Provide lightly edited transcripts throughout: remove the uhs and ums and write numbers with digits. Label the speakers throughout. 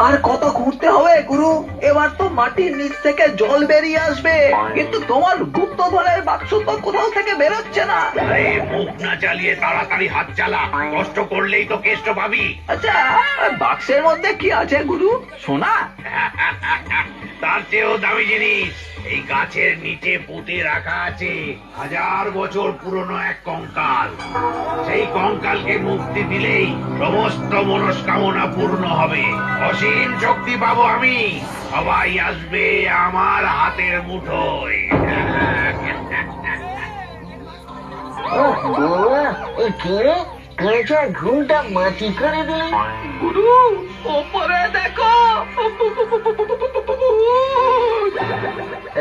Speaker 1: আর কত ঘুরতে হবে গুরু? এবার তো মাটির নিচ থেকে জল বেরিয়ে আসবে, কিন্তু তোমার গুপ্তধনের বাক্স তো কোথাও থেকে বেরোচ্ছে না।
Speaker 2: আরে মুখ না চালিয়ে তাড়াতাড়ি হাত চালা, কষ্ট করলেই তো কেষ্ট পাবি।
Speaker 1: আচ্ছা, বাক্সের মধ্যে কি আছে গুরু? সোনা?
Speaker 2: তার চেয়েও দামি জিনিস এই গাছের নিচে পুঁতে রাখা আছে 1000 বছর পুরনো এক কঙ্কাল। সেই কঙ্কালকে মুক্তি দিলেই সমস্ত মনস্কামনা পূর্ণ হবে, অসীম শক্তি পাবো আমি, সবাই আসবে আমার হাতের মুঠোয়।
Speaker 3: কাঁচা ঘুমটা মাটি করে দিলি।
Speaker 1: গুরু, ওপরে দেখো।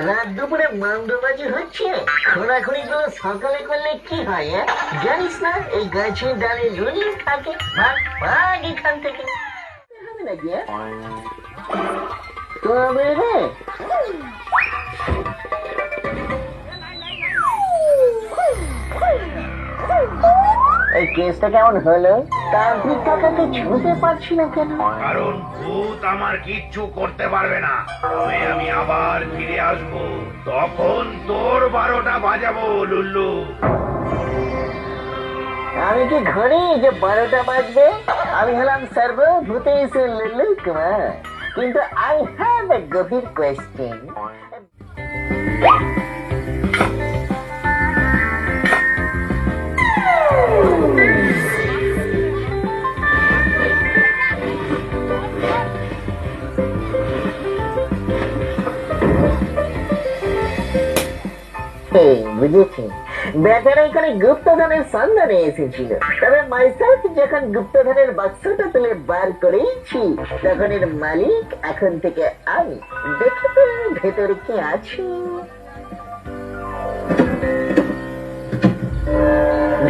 Speaker 3: রাত দুপুরে মান্ডবাজি হচ্ছে, খোঁড়াখুড়ি গুলো সকালে করলে কি হয়? জানিস না এই গাছের ডালে রুনি থাকে? ভাগ ভাগ এখান থেকে। হবে নাকি? তবে রে এই কেসটা কেমন হলো? তান্ত্রিক কাকাকে ছুঁতে পারছি না কেন?
Speaker 2: কারণ ভূত আমার কিচ্ছু করতে পারবে না, তবে আমি আবার ফিরে আসবো, তখন তোর 12টা বাজাবো লুল্লু।
Speaker 3: আমি কি ঘরে যে 12টা বাজবে? আমি হলাম সর্বভূতেষু লুল্লু কুমার, কিন্তু আই হ্যাভ এ গভীর কোয়েশ্চেন। বুঝেছি, বেচারা এখানে গুপ্তধনের সন্ধানে এসেছিল, তবে মাইসেলফ যখন গুপ্তধনের বাক্সটা তুলে বার করেছি, তখন এর মালিক এখন থেকে আমি। দেখে তো ভেতরে কি আছে।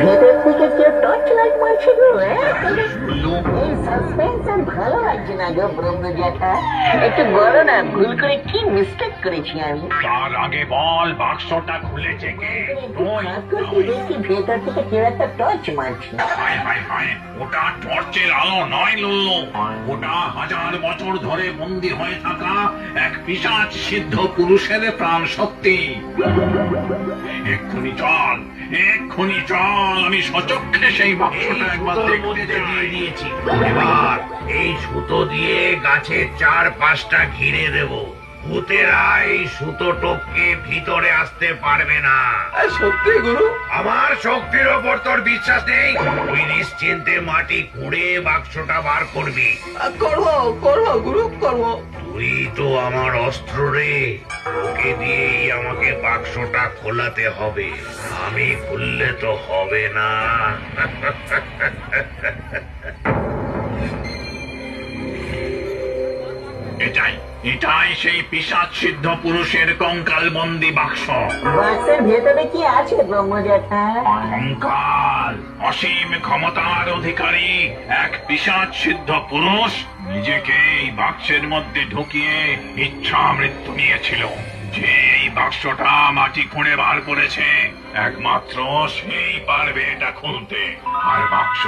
Speaker 3: ভেতর থেকে কেউ টর্চ লাইট মারছে গো। এই সাসপেন্স আর ভালো লাগছে না গো ব্রহ্ম জ্যাঠা, একটু বলো না ভুল করে কি মিস্টেক করেছি আমি?
Speaker 2: তার আগে বল বাক্সটা খুলেছে কে?
Speaker 3: দেখি ভেতর থেকে কেউ একটা টর্চ মারছে।
Speaker 2: হায় হায় হায়, ওটা টর্চের আলো নয় লুল্লু, ওটা 1000 বছর ধরে বন্দী হয়ে থাকা এক পিশাচ সিদ্ধ পুরুষের প্রাণ শক্তি। এক্ষুনি চল, এক্ষুনি চল, আমি সচক্ষে সেই বাক্সটা একবার দেখতে দিয়েছি। এবার এই সুতো দিয়ে গাছের 4-5টা ঘিরে দেব, ভূতেরা এই সুতো টপকে ভিতরে আসতে পারবে না।
Speaker 1: সত্যি গুরু?
Speaker 2: আমার শক্তির ওপর তোর বিশ্বাস নেই? তুই নিশ্চিন্তে মাটি খুঁড়ে বাক্সটা বার করবি।
Speaker 1: করবো করবো গুরু, করবো।
Speaker 2: তুই তো আমার অস্ত্র রে, ওকে দিয়েই আমাকে বাক্সটা খোলাতে হবে, আমি খুললে তো হবে না। এটাই এটাই সেই পিশাচ সিদ্ধ পুরুষের কঙ্কাল বন্দি বাক্স।
Speaker 3: বাক্সের ভেতরে কি আছে ব্রহ্ম জ্যাঠা?
Speaker 2: কঙ্কাল, অসীম ক্ষমতার অধিকারী এক পিশাচ সিদ্ধ পুরুষ নিজেকে এই বাক্সের মধ্যে ঢুকিয়ে ইচ্ছা মৃত্যু নিয়েছিল। যে এই বাক্সটা মাটি খুঁড়ে বার করেছে, একমাত্র সেই পারবে এটা খুলতে। আর বাক্স